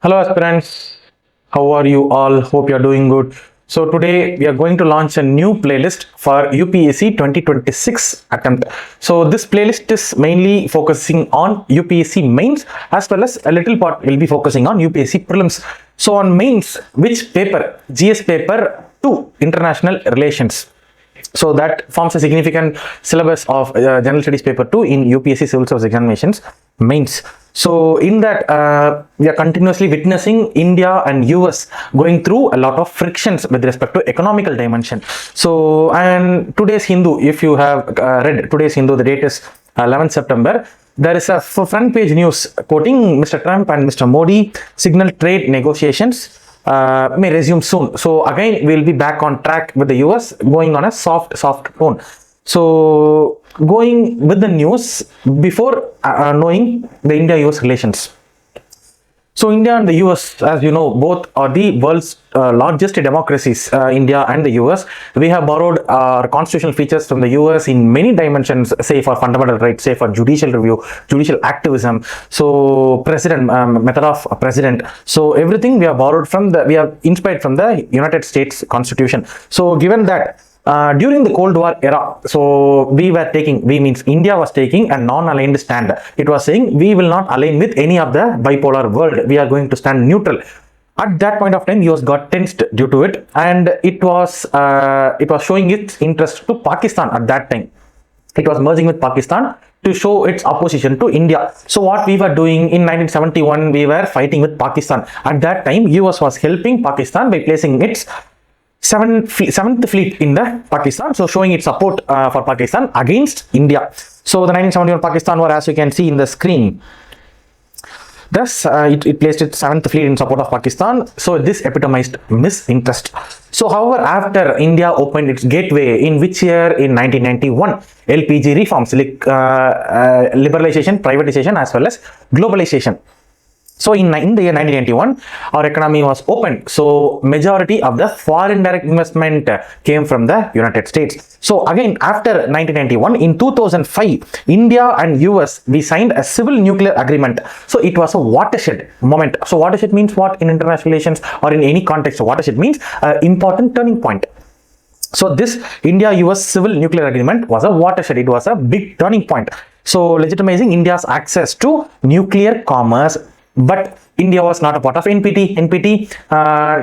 Hello aspirants, how are you all? Hope you are doing good. So today we are going to launch a new playlist for UPSC 2026 attempt. So this playlist is mainly focusing on UPSC mains as well as a little part will be focusing on UPSC prelims. So on mains, which paper? GS paper 2, International Relations. So that forms a significant syllabus of General Studies paper 2 in UPSC Civil Service Examinations mains. So in that we are continuously witnessing India and US going through a lot of frictions with respect to economical dimension. So and today's Hindu, if you have read today's Hindu, the date is 11th September. There is a front page news quoting Mr. Trump and Mr. Modi signal trade negotiations may resume soon. So again, we'll be back on track with the US going on a soft tone. So going with the news before knowing the India-US relations. So India and the US, as you know, both are the world's largest democracies, India and the US. We have borrowed our constitutional features from the US in many dimensions, say for fundamental rights, say for judicial review, judicial activism, so president, method of president. So everything we have borrowed from we have inspired from the United States Constitution. So given that, during the Cold War era, so we means India was taking a non-aligned stand. It was saying we will not align with any of the bipolar world. We are going to stand neutral. At that point of time, US got tensed due to it, and it was showing its interest to Pakistan at that time. It was merging with Pakistan to show its opposition to India. So what we were doing in 1971, we were fighting with Pakistan. At that time, US was helping Pakistan by placing its seventh fleet in the Pakistan, so showing its support for Pakistan against India. So the 1971 Pakistan war, as you can see in the screen, thus it placed its 7th fleet in support of Pakistan. So this epitomized misinterest. So however, after India opened its gateway in which year? In 1991, LPG reforms, liberalization, privatization as well as globalization. So in the year 1991, our economy was opened. So majority of the foreign direct investment came from the United States. So again, after 1991, in 2005, India and US, we signed a civil nuclear agreement. So it was a watershed moment. So watershed means what in international relations or in any context? So watershed means important turning point. So this India-US civil nuclear agreement was a watershed. It was a big turning point. So legitimizing India's access to nuclear commerce. But India was not a part of NPT,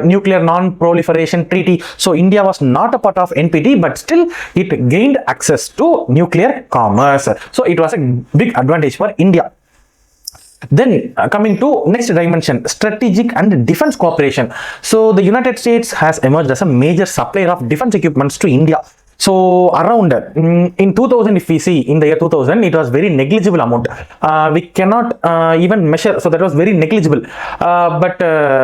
Nuclear Non-Proliferation Treaty. So India was not a part of NPT, but still it gained access to nuclear commerce. So it was a big advantage for India. Then coming to next dimension, strategic and defense cooperation. So the United States has emerged as a major supplier of defense equipments to India. So around in 2000, if we see in the year 2000, it was very negligible amount. We cannot even measure. So that was very negligible. But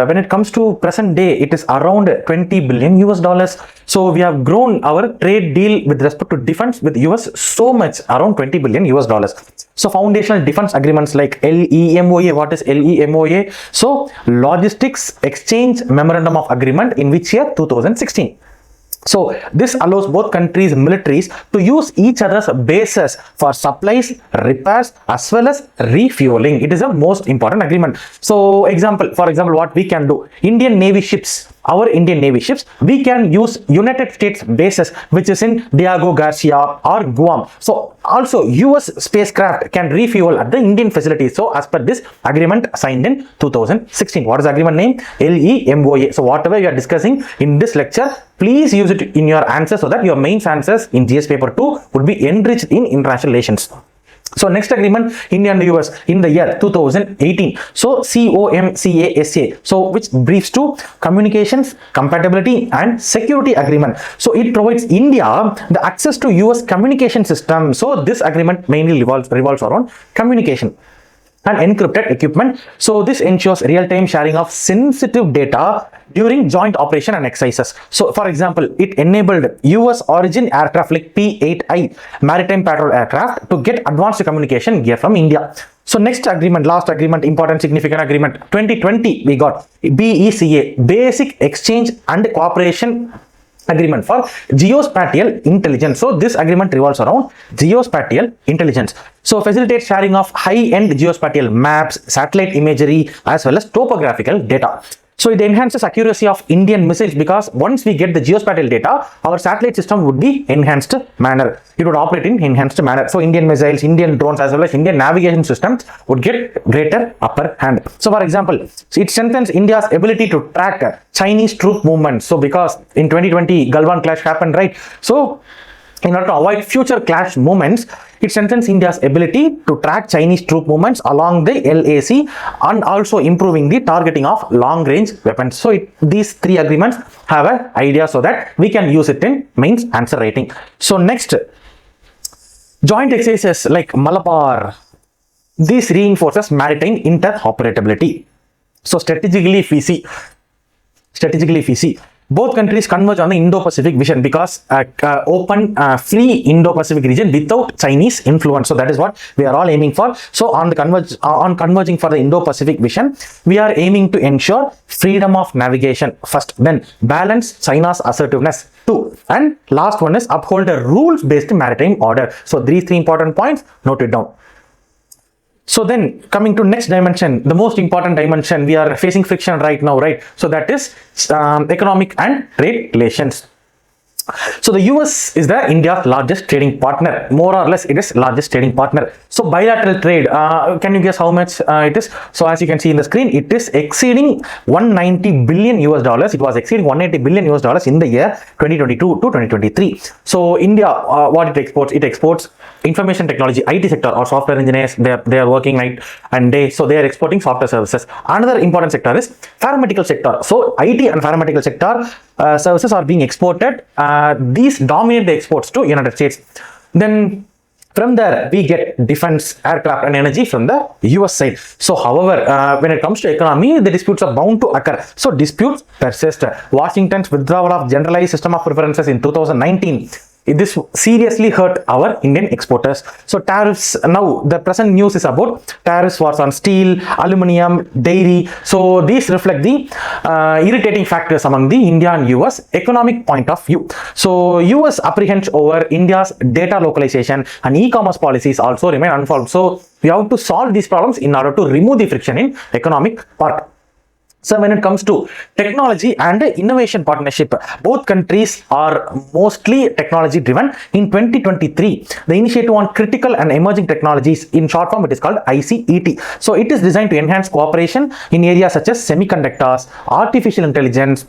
when it comes to present day, it is around 20 billion US dollars. So we have grown our trade deal with respect to defense with US so much, around 20 billion US dollars. So foundational defense agreements like LEMOA. What is LEMOA? So Logistics Exchange Memorandum of Agreement, in which year? 2016. So this allows both countries' militaries to use each other's bases for supplies, repairs as well as refueling. It is a most important agreement. So for example, what we can do, Indian Navy ships, we can use United States bases which is in Diego Garcia or Guam. So also US spacecraft can refuel at the Indian facilities. So as per this agreement signed in 2016. What is the agreement name? LEMOA. So whatever you are discussing in this lecture, please use it in your answers so that your main answers in GS paper 2 would be enriched in international relations. So next agreement, India and the US in the year 2018. So COMCASA, so which briefs to Communications, Compatibility and Security Agreement. So it provides India the access to US communication system. So this agreement mainly revolves around communication and encrypted equipment. So this ensures real-time sharing of sensitive data during joint operation and exercises. So for example, it enabled US origin aircraft like P-8I maritime patrol aircraft to get advanced communication gear from India. So next agreement, last agreement, important significant agreement, 2020 we got BECA, Basic Exchange and Cooperation agreement for geospatial intelligence. So this agreement revolves around geospatial intelligence. So facilitates sharing of high-end geospatial maps, satellite imagery, as well as topographical data. So it enhances accuracy of Indian missiles, because once we get the geospatial data, our satellite system would be enhanced manner. It would operate in enhanced manner. So Indian missiles, Indian drones, as well as Indian navigation systems would get greater upper hand. So for example, it strengthens India's ability to track Chinese troop movements. So because in 2020 Galwan clash happened, right? So in order to avoid future clash movements, it strengthens India's ability to track Chinese troop movements along the LAC, and also improving the targeting of long-range weapons. So these three agreements have an idea so that we can use it in mains answer writing. So next, joint exercises like Malabar. This reinforces maritime interoperability. So strategically, if we see, both countries converge on the Indo-Pacific vision, because open, free Indo-Pacific region without Chinese influence. So that is what we are all aiming for. So on converging for the Indo-Pacific vision, we are aiming to ensure freedom of navigation first, then balance China's assertiveness two, and last one is uphold a rules-based maritime order. So these three important points, note it down. So then coming to next dimension, the most important dimension, we are facing friction right now, right? So that is economic and trade relations. So the US is the India's largest trading partner. More or less, it is largest trading partner. So bilateral trade, can you guess how much it is? So as you can see in the screen, it is exceeding 190 billion US dollars. It was exceeding 180 billion US dollars in the year 2022 to 2023. So India, what it exports? It exports information technology, IT sector, or software engineers. They are working night and day. So they are exporting software services. Another important sector is pharmaceutical sector. So IT and pharmaceutical sector services are being exported. These dominate the exports to United States. Then from there, we get defense, aircraft, and energy from the US side. So however, when it comes to economy, the disputes are bound to occur. So disputes persist. Washington's withdrawal of generalized system of preferences in 2019, this seriously hurt our Indian exporters. So tariffs, now the present news is about tariffs was on steel, aluminum, dairy. So these reflect the irritating factors among the India and US economic point of view. So US apprehensions over India's data localization and e-commerce policies also remain unsolved. So we have to solve these problems in order to remove the friction in economic part. So when it comes to technology and innovation partnership, both countries are mostly technology driven. In 2023, the initiative on critical and emerging technologies, in short form it is called ICET. So it is designed to enhance cooperation in areas such as semiconductors, artificial intelligence,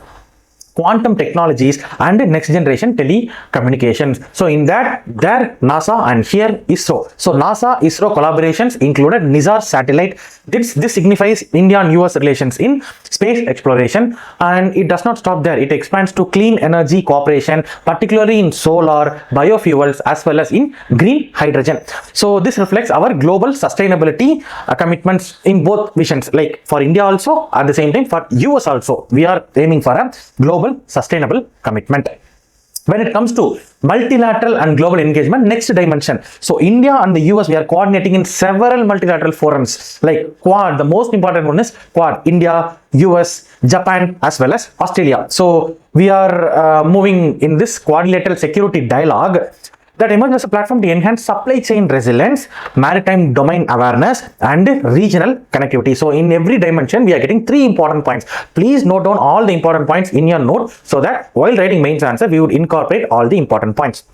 quantum technologies, and next generation telecommunications. So in that, there NASA and here ISRO. So NASA ISRO collaborations included NISAR satellite. This signifies India and US relations in space exploration, and it does not stop there. It expands to clean energy cooperation, particularly in solar, biofuels, as well as in green hydrogen. So this reflects our global sustainability commitments in both visions, like for India also, at the same time for US also. We are aiming for a global sustainable commitment. When it comes to multilateral and global engagement, next dimension. So India and the US, we are coordinating in several multilateral forums like Quad. The most important one is Quad, India, US, Japan, as well as Australia. So we are moving in this quadrilateral security dialogue that emerged as a platform to enhance supply chain resilience, maritime domain awareness, and regional connectivity. So in every dimension, we are getting three important points. Please note down all the important points in your note so that while writing mains answer, we would incorporate all the important points.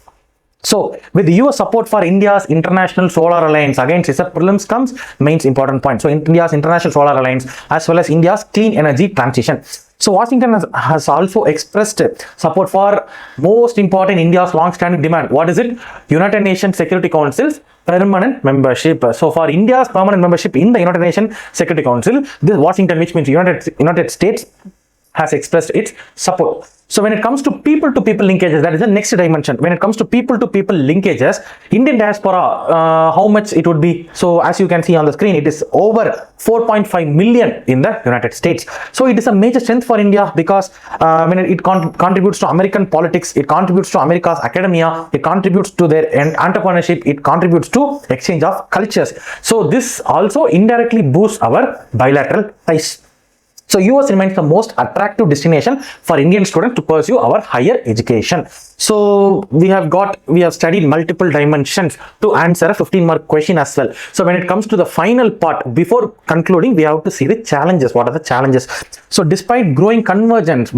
So with the US support for India's International Solar Alliance, again CISA prelims comes mains important point. So India's International Solar Alliance, as well as India's clean energy transition. So Washington has also expressed support for most important India's long-standing demand. What is it? United Nations Security Council's permanent membership. So for India's permanent membership in the United Nations Security Council, this Washington, which means United States, has expressed its support. So when it comes to people-to-people linkages, that is the next dimension. When it comes to people-to-people linkages, Indian diaspora, how much it would be? So as you can see on the screen, it is over 4.5 million in the United States. So it is a major strength for India because when it contributes to American politics, it contributes to America's academia, it contributes to their entrepreneurship, it contributes to exchange of cultures. So this also indirectly boosts our bilateral ties. So US remains the most attractive destination for Indian students to pursue our higher education. So we have studied multiple dimensions to answer a 15-mark question as well. So when it comes to the final part, before concluding, we have to see the challenges. What are the challenges? So despite growing convergence,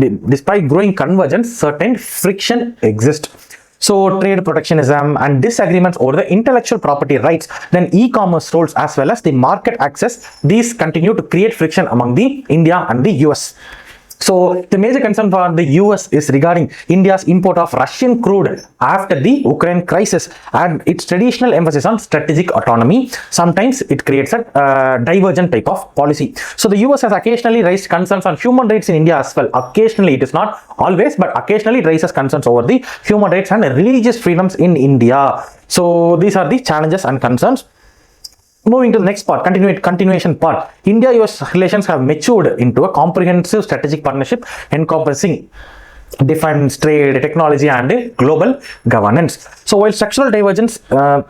certain friction exists. So trade protectionism and disagreements over the intellectual property rights, then e-commerce roles as well as the market access, these continue to create friction among the India and the US. So the major concern for the US is regarding India's import of Russian crude after the Ukraine crisis and its traditional emphasis on strategic autonomy. Sometimes it creates a divergent type of policy. So the US has occasionally raised concerns on human rights in India as well. Occasionally, it is not always, but occasionally it raises concerns over the human rights and religious freedoms in India. So these are the challenges and concerns. Moving to the next part, continuation part. India-US relations have matured into a comprehensive strategic partnership encompassing defense, trade, technology, and global governance. So while structural divergence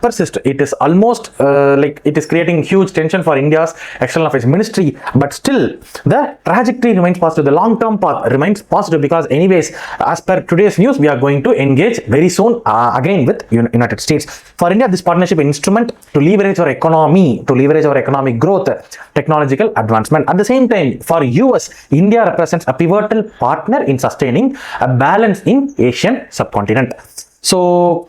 persists, it is almost like it is creating huge tension for India's external affairs ministry, but still the trajectory remains positive. The long-term path remains positive because anyways, as per today's news, we are going to engage very soon again with United States. For India, this partnership is an instrument to leverage our economy, to leverage our economic growth, technological advancement. At the same time, for US, India represents a pivotal partner in sustaining a balance in Asian subcontinent. So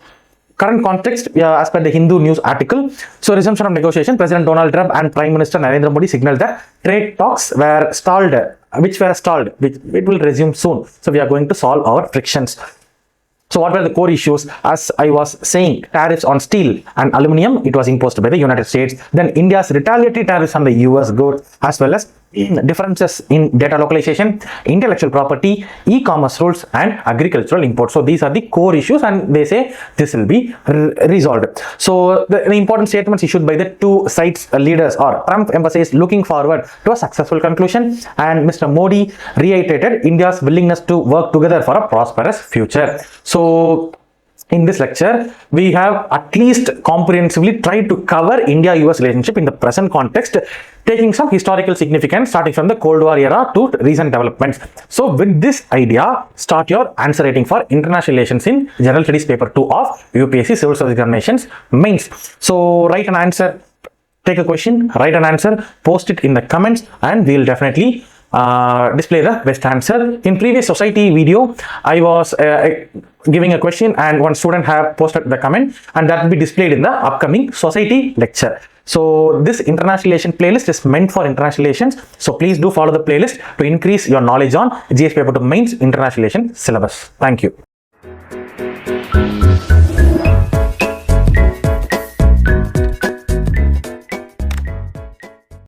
current context, as per the Hindu news article, so resumption of negotiation, President Donald Trump and Prime Minister Narendra Modi signaled that trade talks were stalled, which it will resume soon. So we are going to solve our frictions. So what were the core issues? As I was saying, tariffs on steel and aluminium, it was imposed by the United States. Then India's retaliatory tariffs on the US goods, as well as differences in data localization, intellectual property, e-commerce rules, and agricultural imports. So these are the core issues, and they say this will be resolved. So the important statements issued by the two sides leaders are: Trump emphasized looking forward to a successful conclusion, and Mr. Modi reiterated India's willingness to work together for a prosperous future. So in this lecture, we have at least comprehensively tried to cover India-US relationship in the present context, taking some historical significance starting from the Cold War era to recent developments. So with this idea, start your answer writing for International Relations in General Studies Paper 2 of UPSC Civil Service Examinations Mains. So write an answer, take a question, write an answer, post it in the comments, and we will definitely display the best answer. In previous society video, I was giving a question and one student have posted the comment, and that will be displayed in the upcoming society lecture. So this international relation playlist is meant for international relations. So please do follow the playlist to increase your knowledge on GS Paper 2 Mains International Relation syllabus. Thank you.